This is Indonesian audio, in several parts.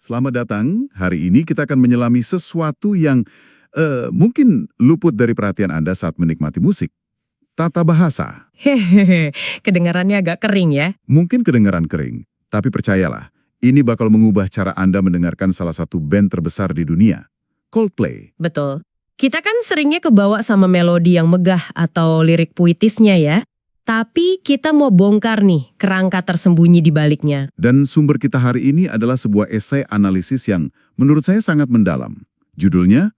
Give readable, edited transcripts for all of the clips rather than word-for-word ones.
Selamat datang. Hari ini kita akan menyelami sesuatu yang mungkin luput dari perhatian Anda saat menikmati musik. Tata bahasa. Hehehe, kedengarannya agak kering ya. Mungkin kedengaran kering, tapi percayalah, ini bakal mengubah cara Anda mendengarkan salah satu band terbesar di dunia, Coldplay. Betul. Kita kan seringnya kebawa sama melodi yang megah atau lirik puitisnya ya. Tapi kita mau bongkar nih kerangka tersembunyi di baliknya. Dan sumber kita hari ini adalah sebuah esai analisis yang menurut saya sangat mendalam. Judulnya,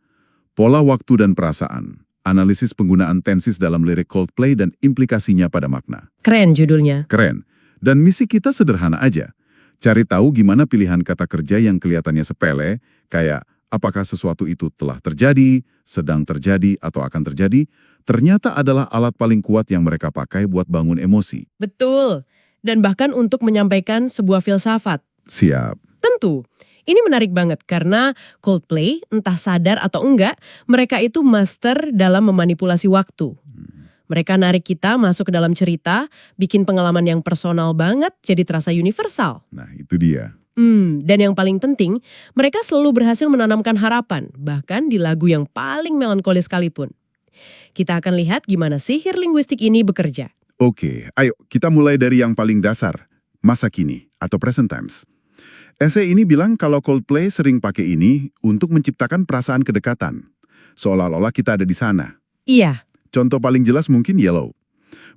Pola Waktu dan Perasaan. Analisis penggunaan tenses dalam lirik Coldplay dan implikasinya pada makna. Keren judulnya. Keren. Dan misi kita sederhana aja. Cari tahu gimana pilihan kata kerja yang kelihatannya sepele, kayak apakah sesuatu itu telah terjadi, sedang terjadi, atau akan terjadi, ternyata adalah alat paling kuat yang mereka pakai buat bangun emosi. Betul. Dan bahkan untuk menyampaikan sebuah filsafat. Siap. Tentu. Ini menarik banget karena Coldplay, entah sadar atau enggak, mereka itu master dalam memanipulasi waktu. Mereka narik kita masuk ke dalam cerita, bikin pengalaman yang personal banget jadi terasa universal. Nah, itu dia. Dan yang paling penting, mereka selalu berhasil menanamkan harapan, bahkan di lagu yang paling melankolis sekalipun. Kita akan lihat gimana sihir linguistik ini bekerja. Oke, ayo kita mulai dari yang paling dasar, masa kini atau present tense. Esai ini bilang kalau Coldplay sering pakai ini untuk menciptakan perasaan kedekatan. Seolah-olah kita ada di sana. Iya. Contoh paling jelas mungkin Yellow.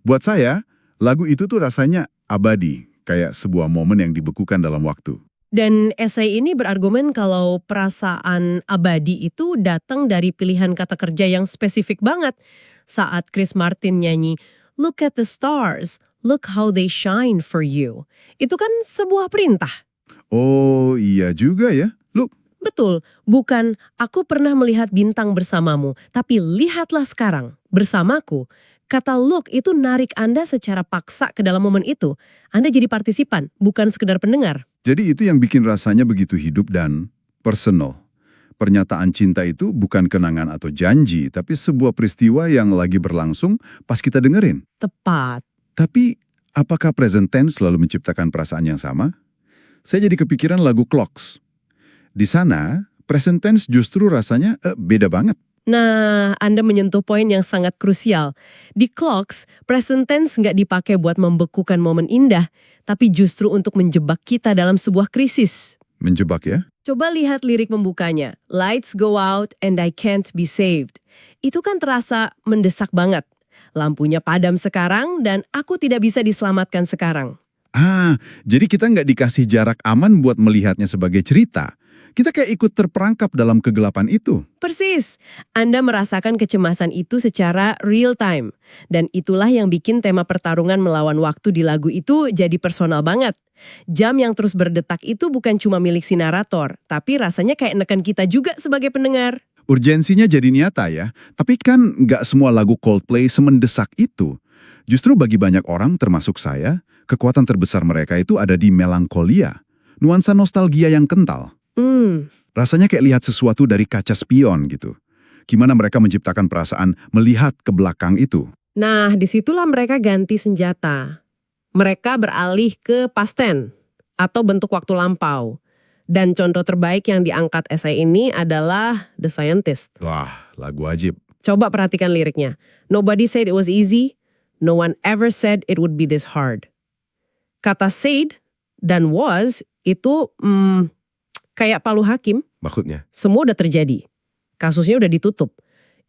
Buat saya, lagu itu tuh rasanya abadi, kayak sebuah momen yang dibekukan dalam waktu. Dan esai ini berargumen kalau perasaan abadi itu datang dari pilihan kata kerja yang spesifik banget. Saat Chris Martin nyanyi, "Look at the stars, look how they shine for you." Itu kan sebuah perintah. Oh iya juga ya. Look, Betul, bukan "aku pernah melihat bintang bersamamu", tapi "lihatlah sekarang, bersamaku". Kata look itu narik Anda secara paksa ke dalam momen itu. Anda jadi partisipan, bukan sekedar pendengar. jadi itu yang bikin rasanya begitu hidup dan personal. Pernyataan cinta itu bukan kenangan atau janji, tapi sebuah peristiwa yang lagi berlangsung pas kita dengerin. Tepat. Tapi, apakah present tense selalu menciptakan perasaan yang sama? Saya jadi kepikiran lagu Clocks. Di sana, present tense justru rasanya beda banget. Nah, Anda menyentuh poin yang sangat krusial. Di Clocks, present tense nggak dipakai buat membekukan momen indah, tapi justru untuk menjebak kita dalam sebuah krisis. Menjebak ya? Coba lihat lirik pembukanya. Lights go out and I can't be saved. Itu kan terasa mendesak banget. Lampunya padam sekarang dan aku tidak bisa diselamatkan sekarang. Jadi kita nggak dikasih jarak aman buat melihatnya sebagai cerita. Kita kayak ikut terperangkap dalam kegelapan itu. Persis. Anda merasakan kecemasan itu secara real time. Dan itulah yang bikin tema pertarungan melawan waktu di lagu itu jadi personal banget. Jam yang terus berdetak itu bukan cuma milik si narator, tapi rasanya kayak neken kita juga sebagai pendengar. Urgensinya jadi nyata ya, tapi kan nggak semua lagu Coldplay semendesak itu. Justru bagi banyak orang, termasuk saya, kekuatan terbesar mereka itu ada di melankolia. Nuansa nostalgia yang kental. Rasanya kayak lihat sesuatu dari kaca spion gitu. Gimana mereka menciptakan perasaan melihat ke belakang itu. Nah, disitulah mereka ganti senjata. Mereka beralih ke past tense atau bentuk waktu lampau. Dan contoh terbaik yang diangkat esai ini adalah The Scientist. Wah, lagu wajib. Coba perhatikan liriknya. Nobody said it was easy. No one ever said it would be this hard. Kata said dan was itu kayak palu hakim. Maksudnya? Semua udah terjadi. Kasusnya udah ditutup.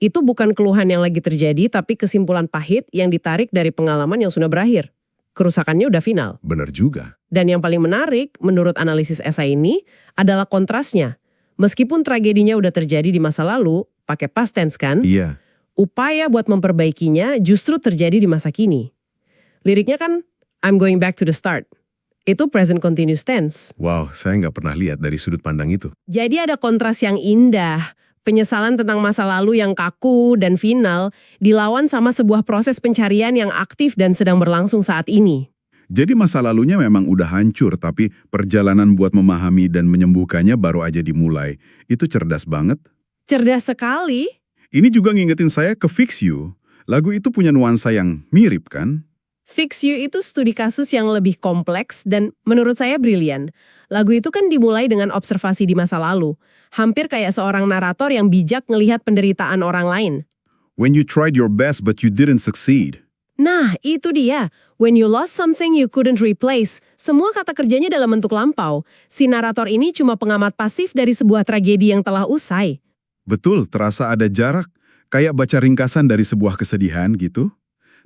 Itu bukan keluhan yang lagi terjadi, tapi kesimpulan pahit yang ditarik dari pengalaman yang sudah berakhir. Kerusakannya udah final. Benar juga. Dan yang paling menarik, menurut analisis esai ini, adalah kontrasnya. Meskipun tragedinya udah terjadi di masa lalu, pakai past tense kan? Iya. Upaya buat memperbaikinya justru terjadi di masa kini. Liriknya kan, I'm going back to the start. Itu present continuous tense. Wow, saya nggak pernah lihat dari sudut pandang itu. Jadi ada kontras yang indah. Penyesalan tentang masa lalu yang kaku dan final dilawan sama sebuah proses pencarian yang aktif dan sedang berlangsung saat ini. Jadi masa lalunya memang udah hancur, tapi perjalanan buat memahami dan menyembuhkannya baru aja dimulai. Itu cerdas banget. Cerdas sekali. Ini juga ngingetin saya ke Fix You. Lagu itu punya nuansa yang mirip kan? Fix You itu studi kasus yang lebih kompleks dan menurut saya brilian. Lagu itu kan dimulai dengan observasi di masa lalu. Hampir kayak seorang narator yang bijak ngelihat penderitaan orang lain. When you tried your best but you didn't succeed. Nah, itu dia. When you lost something you couldn't replace. Semua kata kerjanya dalam bentuk lampau. Si narator ini cuma pengamat pasif dari sebuah tragedi yang telah usai. Betul, terasa ada jarak. Kayak baca ringkasan dari sebuah kesedihan gitu.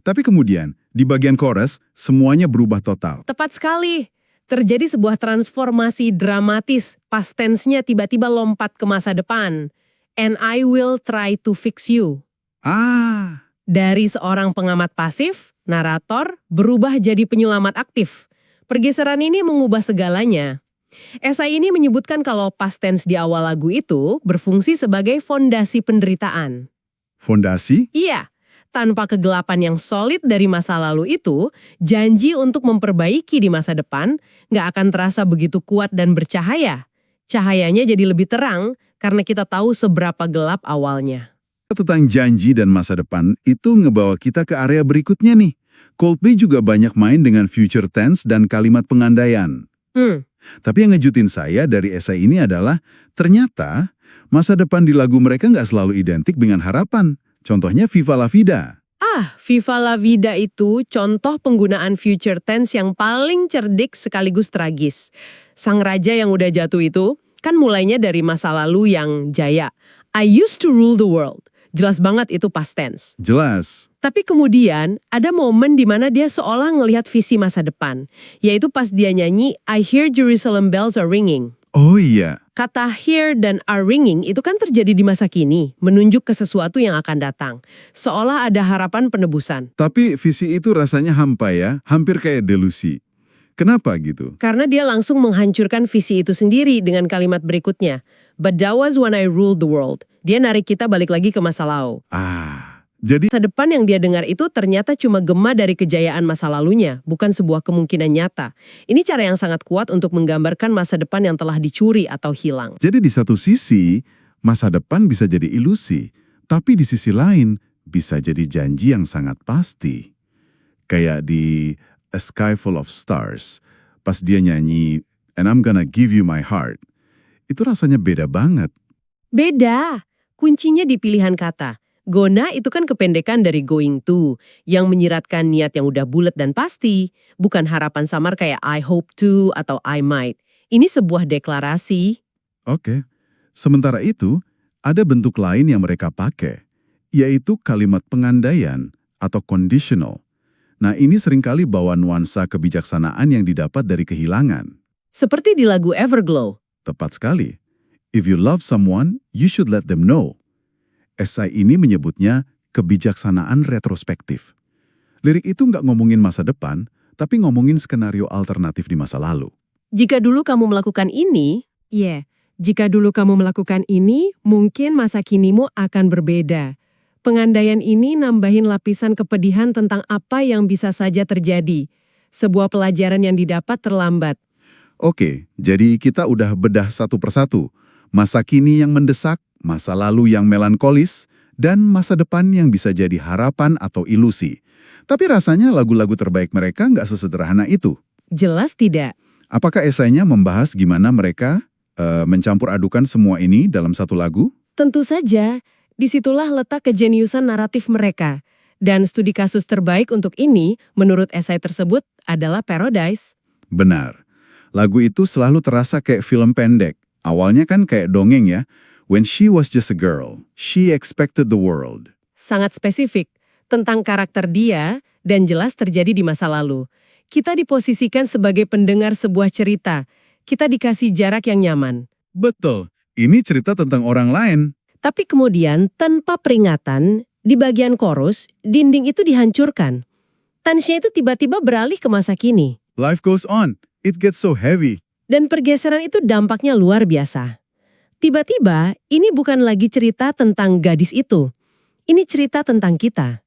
Tapi kemudian, di bagian chorus, semuanya berubah total. Tepat sekali. Terjadi sebuah transformasi dramatis. Past tense-nya tiba-tiba lompat ke masa depan. And I will try to fix you. Ah, Dari seorang pengamat pasif, narator berubah jadi penyelamat aktif. Pergeseran ini mengubah segalanya. Esai ini menyebutkan kalau past tense di awal lagu itu berfungsi sebagai fondasi penderitaan. fondasi? Iya, tanpa kegelapan yang solid dari masa lalu itu, janji untuk memperbaiki di masa depan nggak akan terasa begitu kuat dan bercahaya. Cahayanya jadi lebih terang karena kita tahu seberapa gelap awalnya. Tentang janji dan masa depan itu ngebawa kita ke area berikutnya nih. Coldplay juga banyak main dengan future tense dan kalimat pengandaian. Tapi yang ngejutin saya dari esai ini adalah ternyata masa depan di lagu mereka nggak selalu identik dengan harapan. Contohnya Viva la Vida. Viva la Vida itu contoh penggunaan future tense yang paling cerdik sekaligus tragis. Sang raja yang udah jatuh itu kan mulainya dari masa lalu yang jaya. I used to rule the world. Jelas banget itu past tense. Jelas. Tapi kemudian ada momen di mana dia seolah ngelihat visi masa depan, yaitu pas dia nyanyi I hear Jerusalem bells are ringing. Oh iya. Kata hear dan are ringing itu kan terjadi di masa kini, menunjuk ke sesuatu yang akan datang. Seolah ada harapan penebusan. Tapi visi itu rasanya hampa ya, hampir kayak delusi. Kenapa gitu? Karena dia langsung menghancurkan visi itu sendiri dengan kalimat berikutnya. But that was when I ruled the world. Dia narik kita balik lagi ke masa lalu. Jadi Masa depan yang dia dengar itu ternyata cuma gema dari kejayaan masa lalunya, bukan sebuah kemungkinan nyata. Ini cara yang sangat kuat untuk menggambarkan masa depan yang telah dicuri atau hilang. di satu sisi, masa depan bisa jadi ilusi. Tapi di sisi lain, bisa jadi janji yang sangat pasti. Kayak di A Sky Full of Stars, pas dia nyanyi, And I'm gonna give you my heart. Itu rasanya beda banget. Beda. Kuncinya di pilihan kata. Gonna itu kan kependekan dari going to, yang menyiratkan niat yang udah bulat dan pasti, bukan harapan samar kayak I hope to atau I might. Ini sebuah deklarasi. Oke. Sementara itu, ada bentuk lain yang mereka pakai, yaitu kalimat pengandaian atau conditional. Nah, ini seringkali bawa nuansa kebijaksanaan yang didapat dari kehilangan. Seperti di lagu Everglow. Tepat sekali. If you love someone, you should let them know. Esai ini menyebutnya kebijaksanaan retrospektif. Lirik itu nggak ngomongin masa depan, tapi ngomongin skenario alternatif di masa lalu. Jika dulu kamu melakukan ini, jika dulu kamu melakukan ini, mungkin masa kinimu akan berbeda. Pengandaian ini nambahin lapisan kepedihan tentang apa yang bisa saja terjadi. Sebuah pelajaran yang didapat terlambat. Oke, jadi kita udah bedah satu persatu. Masa kini yang mendesak, masa lalu yang melankolis, dan masa depan yang bisa jadi harapan atau ilusi. Tapi rasanya lagu-lagu terbaik mereka nggak sesederhana itu. Jelas tidak. Apakah esainya membahas gimana mereka mencampur adukan semua ini dalam satu lagu? Tentu saja, disitulah letak kejeniusan naratif mereka. Dan studi kasus terbaik untuk ini, menurut esai tersebut, adalah Paradise. Benar. Lagu itu selalu terasa kayak film pendek. Awalnya kan kayak dongeng ya. When she was just a girl, she expected the world. Sangat spesifik, tentang karakter dia, dan jelas terjadi di masa lalu. Kita diposisikan sebagai pendengar sebuah cerita. Kita dikasih jarak yang nyaman. Betul. Ini cerita tentang orang lain. Tapi kemudian, tanpa peringatan, di bagian chorus, dinding itu dihancurkan. Tensinya itu tiba-tiba beralih ke masa kini. Life goes on. It gets so heavy. Dan pergeseran itu dampaknya luar biasa. Tiba-tiba, ini bukan lagi cerita tentang gadis itu. Ini cerita tentang kita.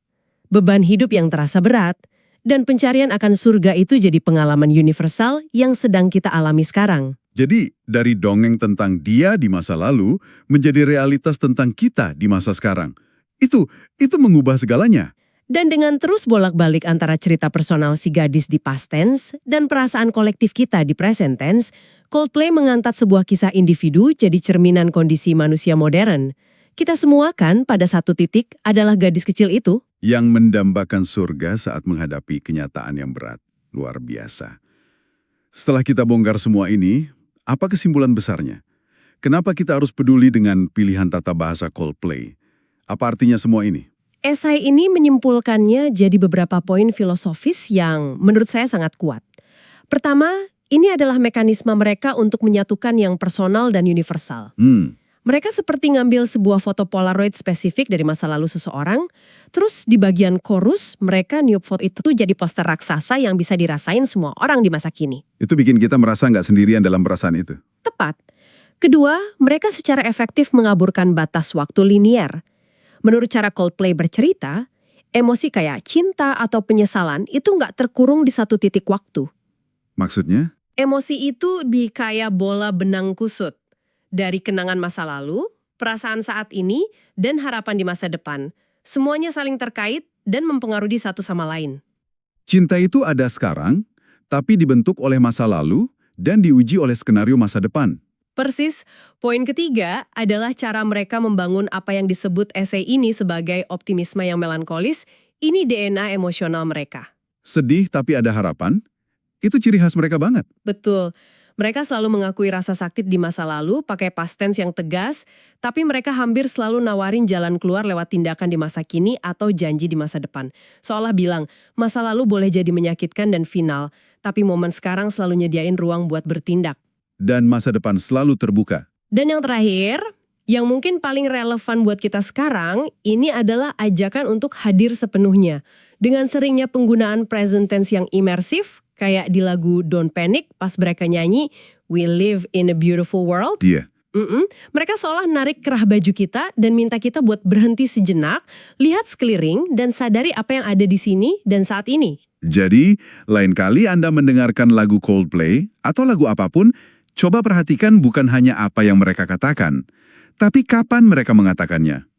Beban hidup yang terasa berat, dan pencarian akan surga itu jadi pengalaman universal yang sedang kita alami sekarang. Jadi, dari dongeng tentang dia di masa lalu, menjadi realitas tentang kita di masa sekarang. Itu mengubah segalanya. Dan dengan terus bolak-balik antara cerita personal si gadis di past tense dan perasaan kolektif kita di present tense, Coldplay mengangkat sebuah kisah individu jadi cerminan kondisi manusia modern. Kita semua kan pada satu titik adalah gadis kecil itu. Yang mendambakan surga saat menghadapi kenyataan yang berat. Luar biasa. Setelah kita bongkar semua ini, apa kesimpulan besarnya? Kenapa kita harus peduli dengan pilihan tata bahasa Coldplay? Apa artinya semua ini? Esai ini menyimpulkannya jadi beberapa poin filosofis yang menurut saya sangat kuat. Pertama, ini adalah mekanisme mereka untuk menyatukan yang personal dan universal. Mereka seperti ngambil sebuah foto Polaroid spesifik dari masa lalu seseorang, terus di bagian chorus mereka niup foto itu jadi poster raksasa yang bisa dirasain semua orang di masa kini. Itu bikin kita merasa nggak sendirian dalam perasaan itu. Tepat. Kedua, mereka secara efektif mengaburkan batas waktu linier. Menurut cara Coldplay bercerita, emosi kayak cinta atau penyesalan itu nggak terkurung di satu titik waktu. Maksudnya? Emosi itu kayak bola benang kusut. Dari kenangan masa lalu, perasaan saat ini, dan harapan di masa depan. Semuanya saling terkait dan mempengaruhi satu sama lain. Cinta itu ada sekarang, tapi dibentuk oleh masa lalu dan diuji oleh skenario masa depan. Persis, poin ketiga adalah cara mereka membangun apa yang disebut esai ini sebagai optimisme yang melankolis. Ini DNA emosional mereka. Sedih tapi ada harapan, itu ciri khas mereka banget. Betul. Mereka selalu mengakui rasa sakit di masa lalu, pakai past tense yang tegas, tapi mereka hampir selalu nawarin jalan keluar lewat tindakan di masa kini atau janji di masa depan. Seolah bilang, masa lalu boleh jadi menyakitkan dan final, tapi momen sekarang selalu nyediain ruang buat bertindak. Dan masa depan selalu terbuka. Dan yang terakhir, yang mungkin paling relevan buat kita sekarang, ini adalah ajakan untuk hadir sepenuhnya. Dengan seringnya penggunaan present tense yang imersif, kayak di lagu Don't Panic pas mereka nyanyi, We Live in a Beautiful World. Iya. Mereka seolah narik kerah baju kita dan minta kita buat berhenti sejenak, lihat sekeliling dan sadari apa yang ada di sini dan saat ini. Jadi, lain kali Anda mendengarkan lagu Coldplay atau lagu apapun, coba perhatikan bukan hanya apa yang mereka katakan, tapi kapan mereka mengatakannya.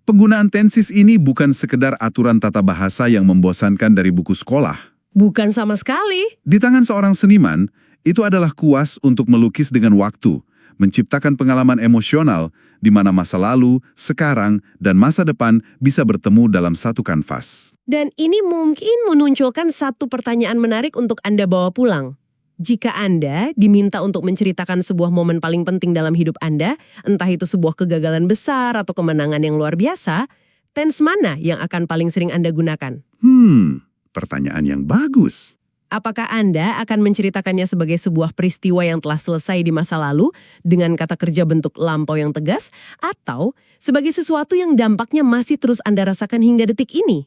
Penggunaan tenses ini bukan sekedar aturan tata bahasa yang membosankan dari buku sekolah. Bukan sama sekali. Di tangan seorang seniman, itu adalah kuas untuk melukis dengan waktu, menciptakan pengalaman emosional di mana masa lalu, sekarang, dan masa depan bisa bertemu dalam satu kanvas. Dan ini mungkin menunculkan satu pertanyaan menarik untuk Anda bawa pulang. Jika Anda diminta untuk menceritakan sebuah momen paling penting dalam hidup Anda, entah itu sebuah kegagalan besar atau kemenangan yang luar biasa, tense mana yang akan paling sering Anda gunakan? Pertanyaan yang bagus. Apakah Anda akan menceritakannya sebagai sebuah peristiwa yang telah selesai di masa lalu dengan kata kerja bentuk lampau yang tegas, atau sebagai sesuatu yang dampaknya masih terus Anda rasakan hingga detik ini,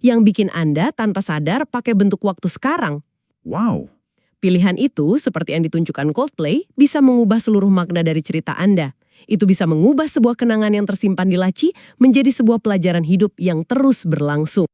yang bikin Anda tanpa sadar pakai bentuk waktu sekarang? Wow. Pilihan itu, seperti yang ditunjukkan Coldplay, bisa mengubah seluruh makna dari cerita Anda. Itu bisa mengubah sebuah kenangan yang tersimpan di laci menjadi sebuah pelajaran hidup yang terus berlangsung.